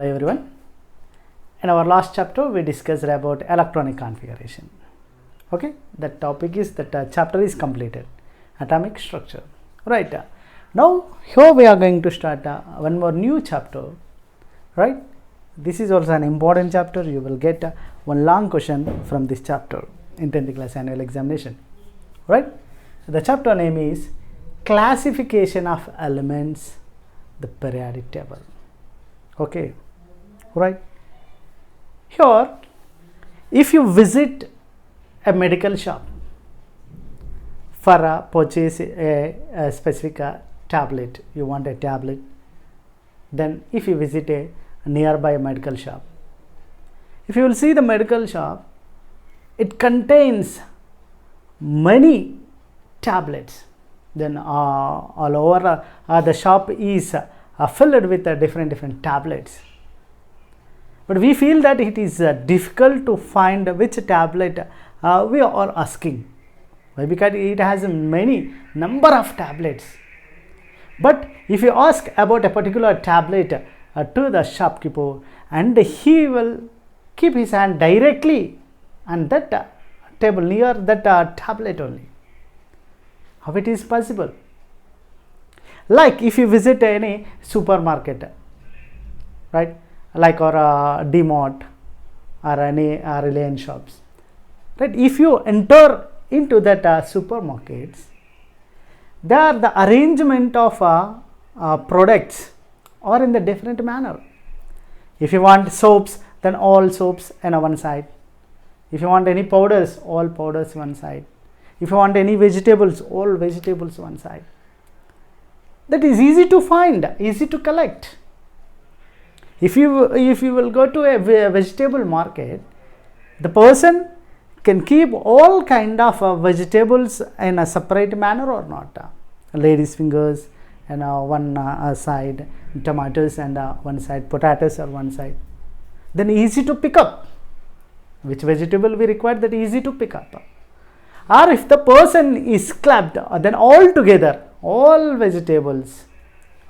Hello everyone. In our last chapter we discussed about electronic configuration. Okay, that topic is chapter is completed, atomic structure. Right, now here we are going to start one more new chapter. Right, this is also an important chapter. You will get one long question from this chapter in 10th class annual examination. Right, the chapter name is classification of elements, the periodic table. Okay, right, here if you visit a medical shop for purchase a specific tablet, you want a tablet, then if you visit a nearby medical shop, if you will see the medical shop, it contains many tablets, then all over the shop is filled with different tablets. But we feel that it is difficult to find which tablet we are asking. Why? Because it has many number of tablets. But if you ask about a particular tablet to the shopkeeper, and he will keep his hand directly on that table, near that tablet only. How it is possible? Like if you visit any supermarket, right, like or D-Mart or any Reliance shops, right, if you enter into that supermarkets, there the arrangement of products are in the different manner. If you want soaps, then all soaps on one side. If you want any powders, all powders one side. If you want any vegetables, all vegetables one side. That is easy to find, easy to collect. If you will go to a vegetable market, the person can keep all kind of vegetables in a separate manner or not. Ladies' fingers and one side, tomatoes and one side, potatoes or one side. Then easy to pick up. Which vegetable we require, that easy to pick up. Or if the person is clapped, then all together, all vegetables,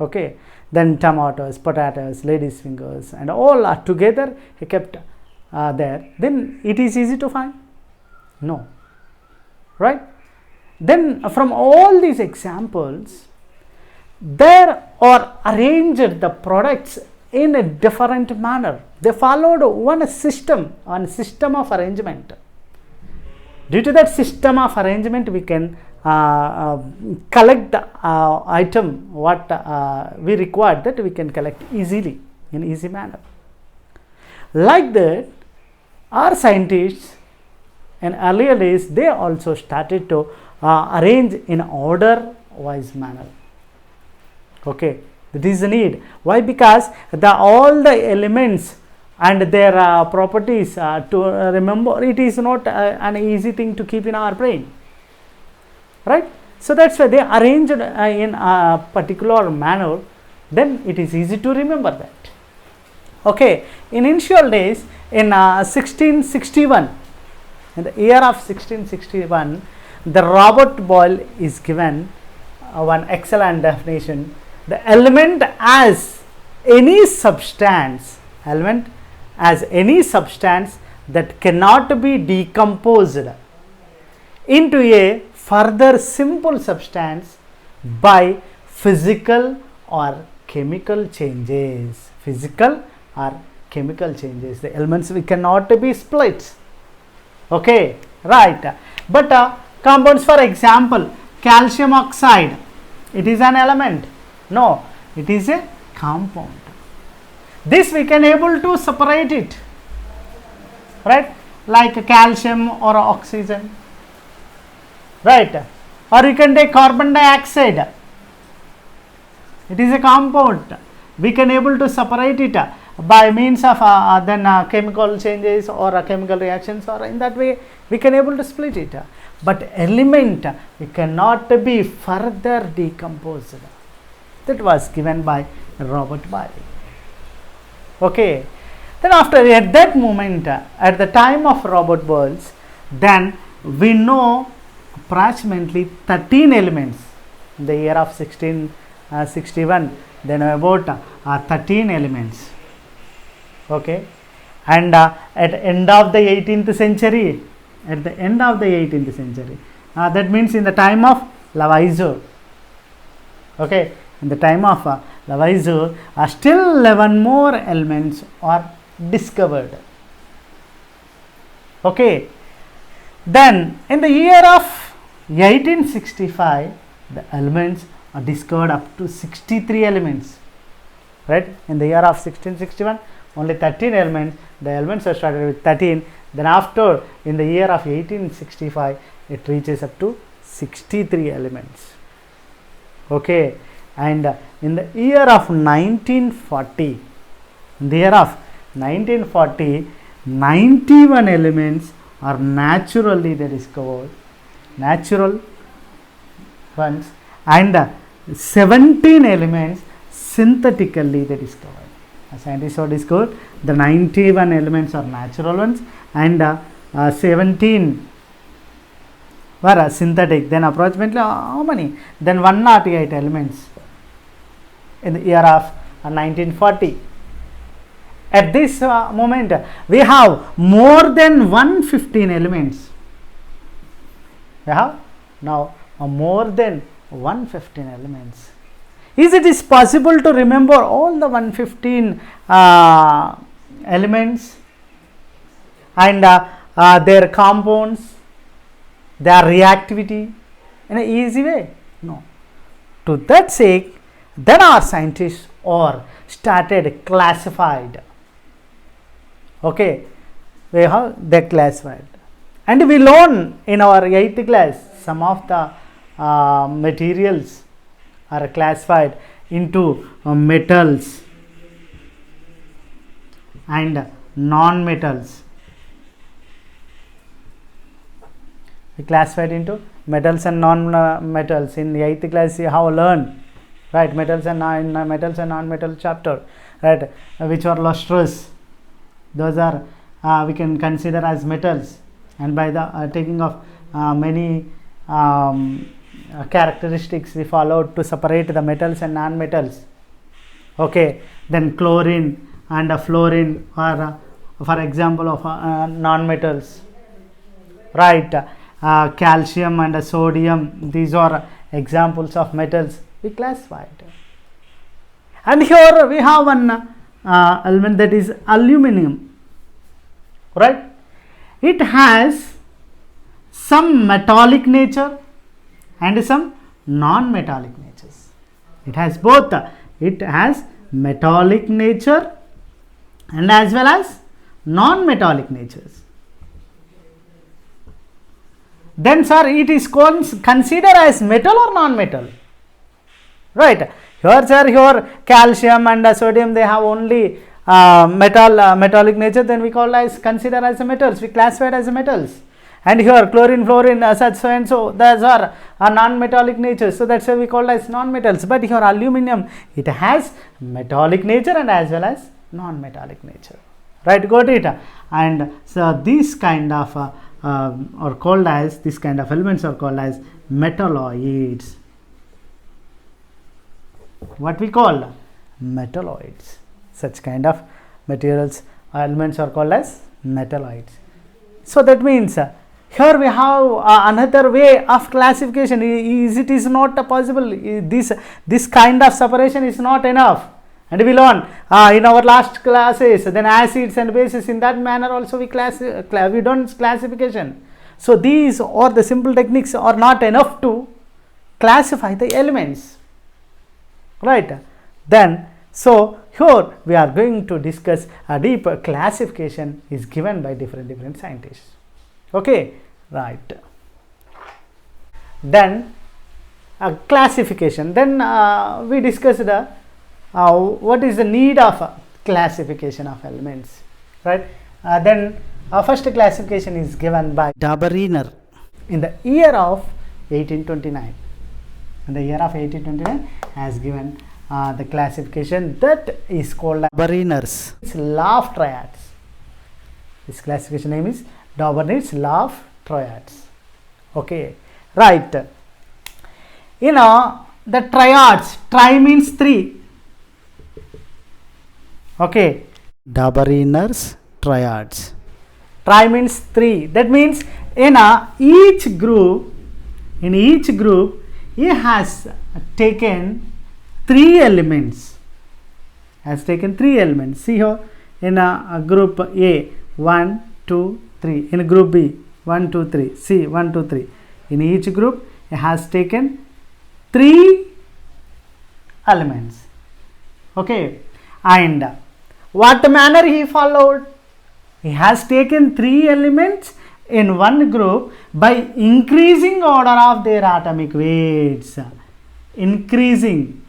okay, then tomatoes, potatoes, ladies' fingers and all are together he kept there, then it is easy to find? No. Right? Then from all these examples, there are arranged the products in a different manner. They followed one system of arrangement. Due to that system of arrangement, we can collect the item what we require, that we can collect easily, in easy manner. Like that, our scientists in earlier days, they also started to arrange in order wise manner. Okay, that is the need. Why? Because all the elements and their properties to remember, it is not an easy thing to keep in our brain, right? So that's why they arranged in a particular manner, then it is easy to remember that. Okay, in initial days, in 1661, in the year of 1661, the Robert Boyle is given one excellent definition: the element as any substance, that cannot be decomposed into a further simple substance by physical or chemical changes. The elements we cannot be split. Okay, right. But compounds, for example, calcium oxide, it is an element? No, it is a compound. This we can able to separate it, right, like calcium or oxygen, right, or you can take carbon dioxide, it is a compound. We can able to separate it by means of chemical changes or chemical reactions, or in that way we can able to split it. But element we cannot be further decomposed. That was given by Robert Boyle. Okay, then after, at that moment, at the time of Robert Boyle, then we know approximately 13 elements. In the year of 1661, then about 13 elements. Okay, and at end of the 18th century, that means in the time of Lavoisier. Okay, in the time of Lavoisier, still 11 more elements are discovered. Okay, then in the year of 1865, the elements are discovered up to 63 elements. Right, in the year of 1661, only 13 elements. The elements are started with 13. Then after, in the year of 1865, it reaches up to 63 elements. Okay, and in the year of 1940, 91 elements are naturally discovered, natural ones, and 17 elements synthetically they discovered. Scientists have discovered the 91 elements are natural ones, and 17 were synthetic. Then approximately how many? Then 108 elements in the year of 1940. At this moment, we have more than 115 elements. We have now more than 115 elements. Is it possible to remember all the 115 elements and their compounds, their reactivity in an easy way? No. To that sake, then our scientists are started classified. Okay, they classified, and we learn in our 8th class some of the materials are classified into metals and non-metals. We classified into metals and non-metals. In the 8th class you have learned, right, metals and non-metal chapter, right, which are lustrous. Those are we can consider as metals, and by the taking of many characteristics we followed to separate the metals and non-metals. Okay, then chlorine and fluorine are for example of non-metals, right. Calcium and sodium, these are examples of metals we classified. And here we have one element, that is aluminum, right. It has some metallic nature and some non-metallic natures. It has both. It has metallic nature and as well as non-metallic natures. Then sir, it is considered as metal or non-metal, right. Here sir, here calcium and sodium, they have only metallic nature, then we call as consider as metals, we classified as metals. And here chlorine, fluorine, such so and so, those are non-metallic nature, so that's why we call as non-metals. But here aluminum, it has metallic nature and as well as non-metallic nature, right, got it. And so this kind of are called as, this kind of elements are called as metalloids. What we call metalloids. Such kind of materials, elements are called as metalloids. So that means here we have another way of classification. It is not possible. This kind of separation is not enough, and we learn in our last classes. Then acids and bases, in that manner also we done classification. So these or the simple techniques are not enough to classify the elements, right. Then so here we are going to discuss a deeper classification is given by different scientists. Okay, right. Then classification. Then we discussed what is the need of classification of elements, right. Then first classification is given by Dobereiner in the year of 1829. In the year of 1829 has given the classification that is called Dobereiner's law of triads. This classification name is Dobereiner's law of triads. Okay, right. You know the triads, tri means 3. Okay, Dobereiner's triads. Tri means 3. That means in each group, he has taken 3 elements. See here, in a group A, 1, 2, 3. In group B, 1, 2, 3. C, 1, 2, 3. In each group, he has taken 3 elements. Okay, and what manner he followed? He has taken 3 elements in one group by increasing order of their atomic weights. Increasing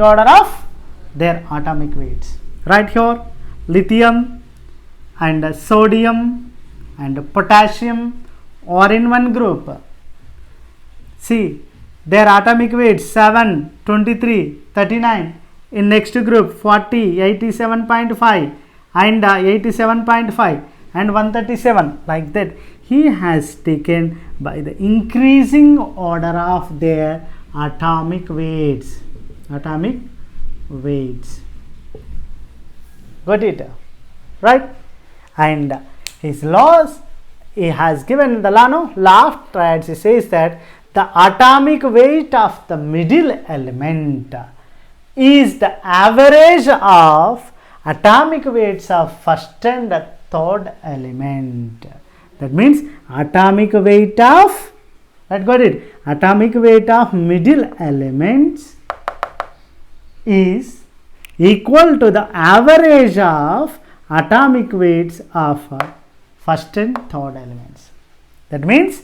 order of their atomic weights. Right here, lithium and sodium and potassium are in one group. See, their atomic weights 7, 23, 39. In next group 40, 87.5 and 87.5 and 137, like that. He has taken by the increasing order of their atomic weights. Got it? Right? And his laws, he has given the law of triads. He says that the atomic weight of the middle element is the average of atomic weights of first and third element. That means atomic weight of, atomic weight of middle elements is equal to the average of atomic weights of first and third elements. That means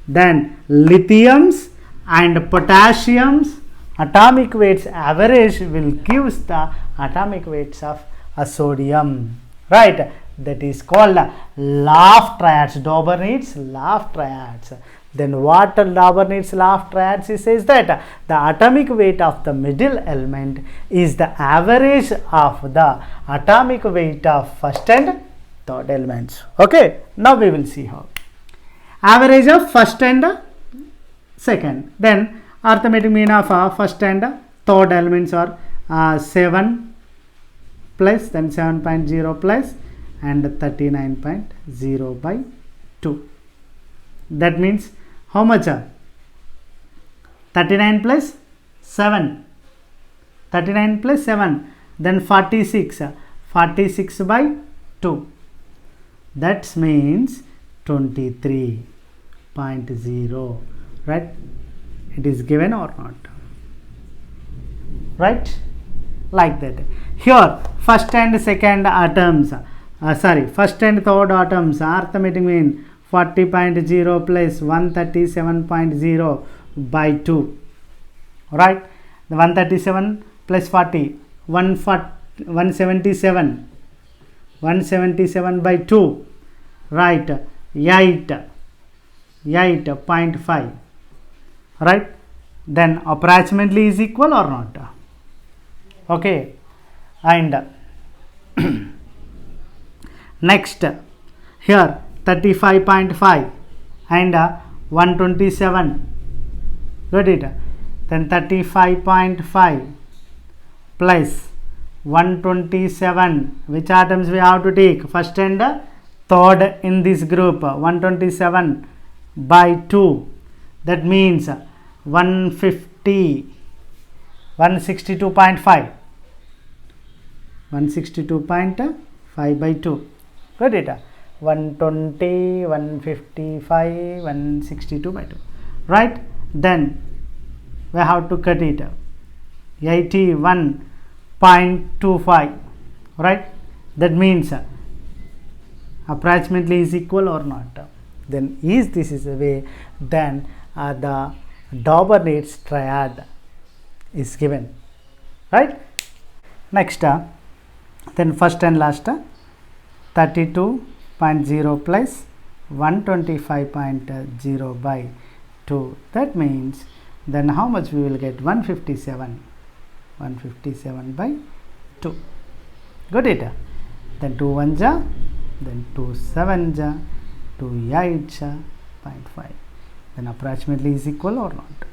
then lithiums and potassiums atomic weights average will give the atomic weights of sodium. Right? That is called law of triads. Dobereiner's law of triads. Then what Dobereiner's law of triads? He says that the atomic weight of the middle element is the average of the atomic weight of first and third elements. Okay, now we will see how. Average of first and second. Then arithmetic mean of first and third elements are 7 plus, then 7.0 plus and 39.0 by 2. That means how much? 39 plus 7. 39 plus 7. Then 46. 46 by 2. That means 23.0. Right? It is given or not? Right? Like that. Here, first and second atoms, first and third atoms, arithmetic mean 40.0 plus 137.0 by 2. Right? The 137 plus 40, 177. 177 by 2. Right? 8.5. Right? Then approximately is equal or not? Okay. And next here 35.5 and 127. Got it? Then 35.5 plus 127. Which atoms we have to take? First and third in this group. 127 by 2. That means 150. 162.5. 162.5 by 2. Got it? 120, 155, 162 by 2. Right? Then we have to cut it. 81.25. Right? That means approximately is equal or not? Then this is the way, then the Dobereiner's triad is given. Right? Next, then first and last 32.0 plus 125.0 by 2. That means then how much we will get? 157. 157 by 2. Got it? Then 2 1 ja, then 2 7 ja, 2 8 ja, 0.5. Then approximately is equal or not?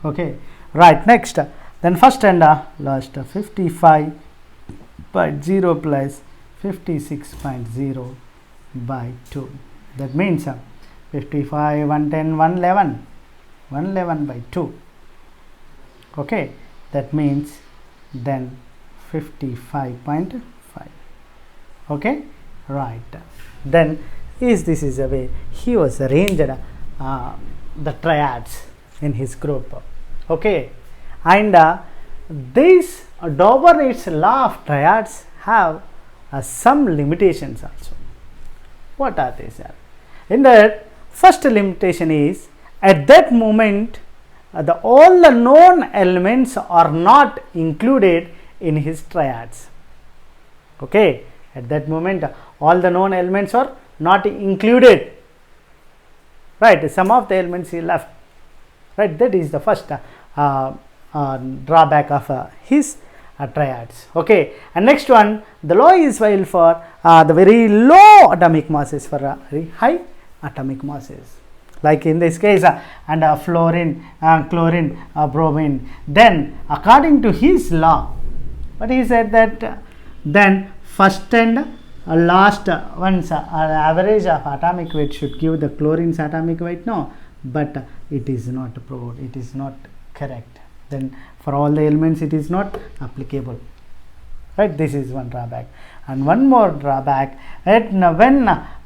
Okay. Right. Next, Then first and last 55.0 plus 56.0 by 2. That means 55, 110, 111, 111 by 2. Okay, that means then 55.5. Okay, right. Then this is the way he was arranged the triads in his group. Okay, and this Dauber-Naitz law of triads have some limitations also. What are they, sir? In that, first limitation is, at that moment all the known elements are not included in his triads. Okay, at that moment all the known elements are not included, right? Some of the elements he left, right? That is the first drawback of his triads. Okay, and next one, the law is valid for the very low atomic masses, for very high atomic masses, like in this case and fluorine, chlorine, bromine. Then according to his law, but he said that then first and last ones average of atomic weight should give the chlorine's atomic weight. No, but it is not proved, it is not correct. Then for all the elements it is not applicable, right? This is one drawback. And one more drawback, when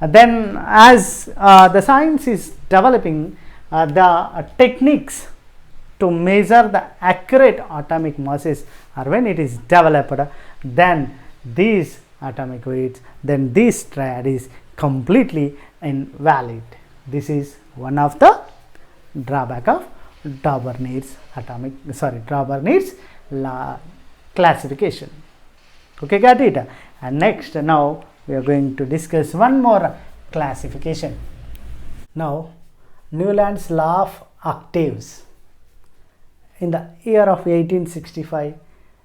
then as the science is developing, the techniques to measure the accurate atomic masses, or when it is developed, then these atomic weights, then this triad is completely invalid. This is one of the drawback of Dauber-Naitz Dauber-Naitz law classification. Okay, got it? And next, now we are going to discuss one more classification. Now, Newland's law of octaves in the year of 1865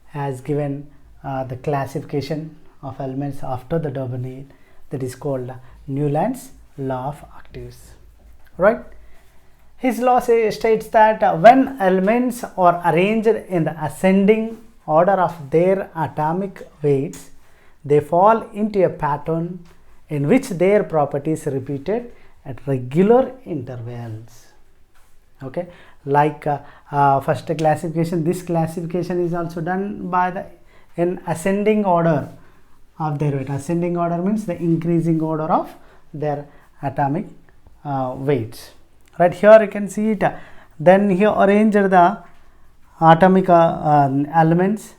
has given the classification of elements after the Dauber-Naitz, that is called Newland's law of octaves, right? His law states that when elements are arranged in the ascending order of their atomic weights, they fall into a pattern in which their properties are repeated at regular intervals. Okay, like first classification, this classification is also done by the in ascending order of their weight. Ascending order means the increasing order of their atomic weights. Right, here you can see it. Then he arranged the atomic elements,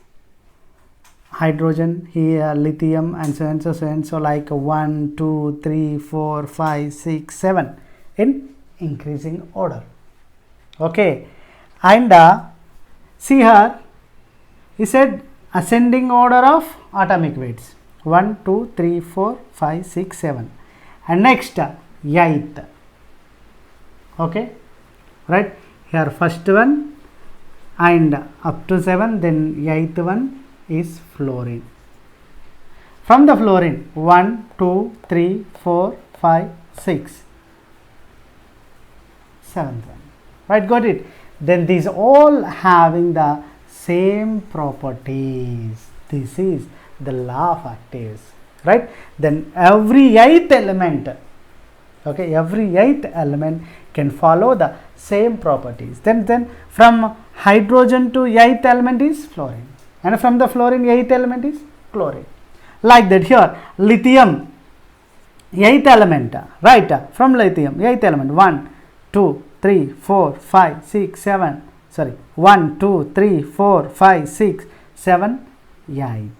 hydrogen, here lithium, and so and so, so like 1, 2, 3, 4, 5, 6, 7 in increasing order. Okay, and see here, he said ascending order of atomic weights, 1, 2, 3, 4, 5, 6, 7, and next 8th. Okay, right, here first one and up to 7, then 8th one is fluorine. From the fluorine, 1, 2, 3, 4, 5, 6, 7th one, right, got it? Then these all having the same properties. This is the law of octaves, right? Then every 8th element, okay, every 8th element can follow the same properties. Then from hydrogen to 8th element is fluorine, and from the fluorine 8th element is chlorine. Like that here, lithium 8th element, right? From lithium 8th element, 1, 2, 3, 4, 5, 6, 7, sorry, 1, 2, 3, 4, 5, 6, 7, 8.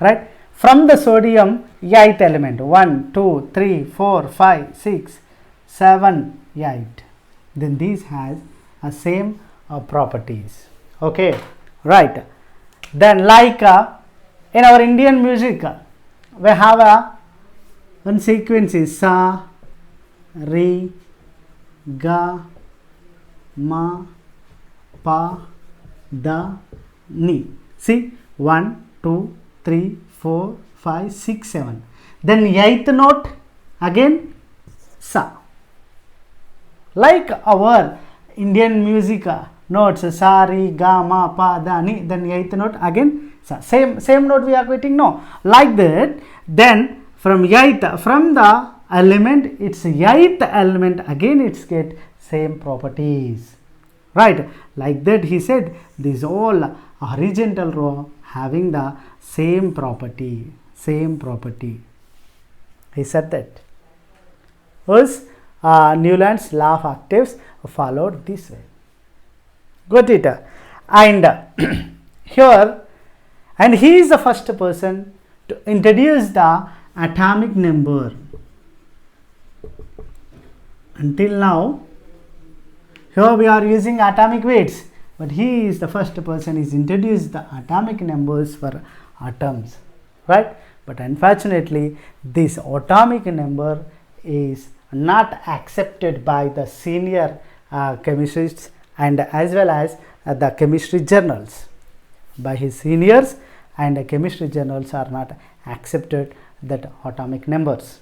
Right? From the sodium 8th element, 1, 2, 3, 4, 5, 6, 7, 8. Then these has a same properties. Okay, right. Then like in our Indian music, we have one sequence is sa, re, ga, ma, pa, da, ni. See, 1, 2, 3, 4, 5, 6, 7. Then 8th note again sa. Like our Indian music, notes sa, re, ga, ma, pa, da, ni. Then 8th note again sa. Same note we are getting, no? Like that, then from 8th, from the element, its 8th element, again it's get same properties. Right? Like that he said, this all horizontal row having the same property. Same property. He said that. Was Newland's law of octaves followed this way. Got it? And here, and he is the first person to introduce the atomic number. Until now, here we are using atomic weights, but he is the first person who introduced the atomic numbers for atoms, right? But unfortunately, this atomic number is not accepted by the senior chemists and as well as the chemistry journals. By his seniors and the chemistry journals are not accepted that atomic numbers.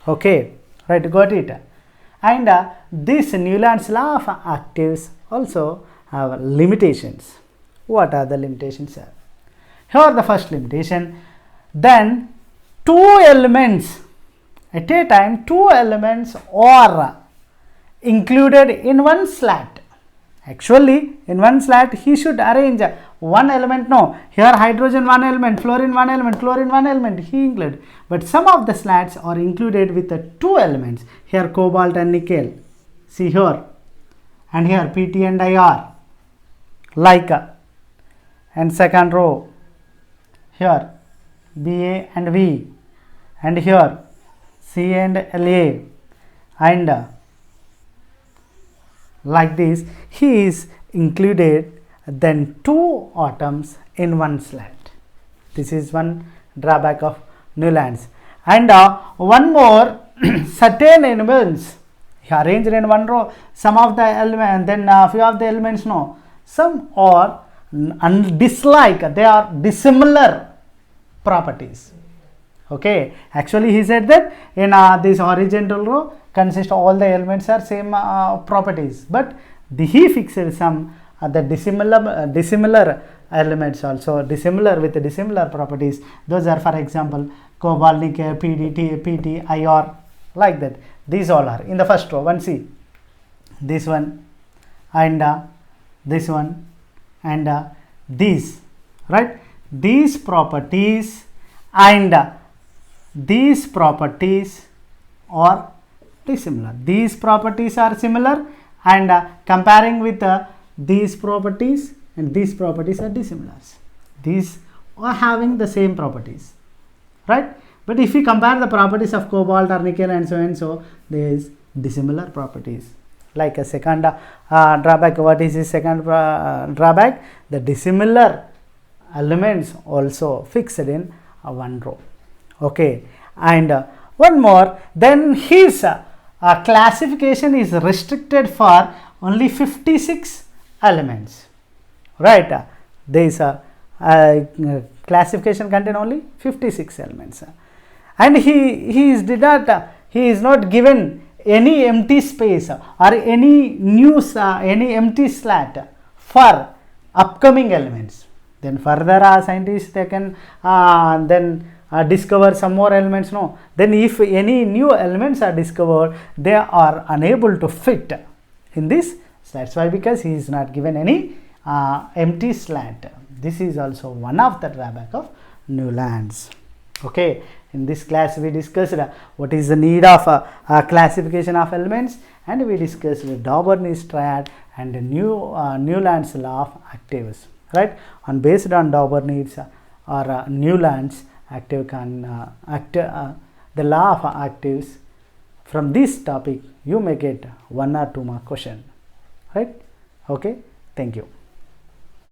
Okay, right, got it. And this Newland's law of octaves also have limitations. What are the limitations? Here the first limitation, then two elements at a time, two elements are included in one slat. Actually, in one slat he should arrange one element, no, here hydrogen one element, fluorine one element, chlorine one element, he included. But some of the slats are included with the two elements, here cobalt and nickel, see here, and here Pt and Ir, like, and second row, here Ba and V, and here C and La, and like this he is included then two atoms in one slat. This is one drawback of Newland's. And one more, certain elements arranged in one row, some of the elements, then few of the elements, no, some are dislike, they are dissimilar properties. Okay, actually he said that in this horizontal row consist all the elements are same properties, but he fixed some the dissimilar elements also, dissimilar with dissimilar properties. Those are, for example, cobalt, nickel, Pt, Ir, like that. These all are in the first row. One, see this one and this one and these, right? These properties and these properties are dissimilar. These properties are similar, and comparing with these properties and these properties are dissimilar. These are having the same properties, right? But if we compare the properties of cobalt or nickel and so, there is dissimilar properties. Like a second drawback, what is the second drawback? The dissimilar elements also fixed in one row. Okay, and one more, then his classification is restricted for only 56 elements, right? This classification contain only 56 elements, and he is not given any empty space or any new any empty slat for upcoming elements. Then further scientists they can discover some more elements, no, then if any new elements are discovered, they are unable to fit in this. That's why, because he is not given any empty slat. This is also one of the drawback of Newland's. Okay, in this class we discussed what is the need of classification of elements, and we discussed the Dauberni's triad and Newland's law of octaves, right? And based on Dauberni's or Newland's active the law of octaves, from this topic you may get 1 or 2 more question, right? Okay, thank you.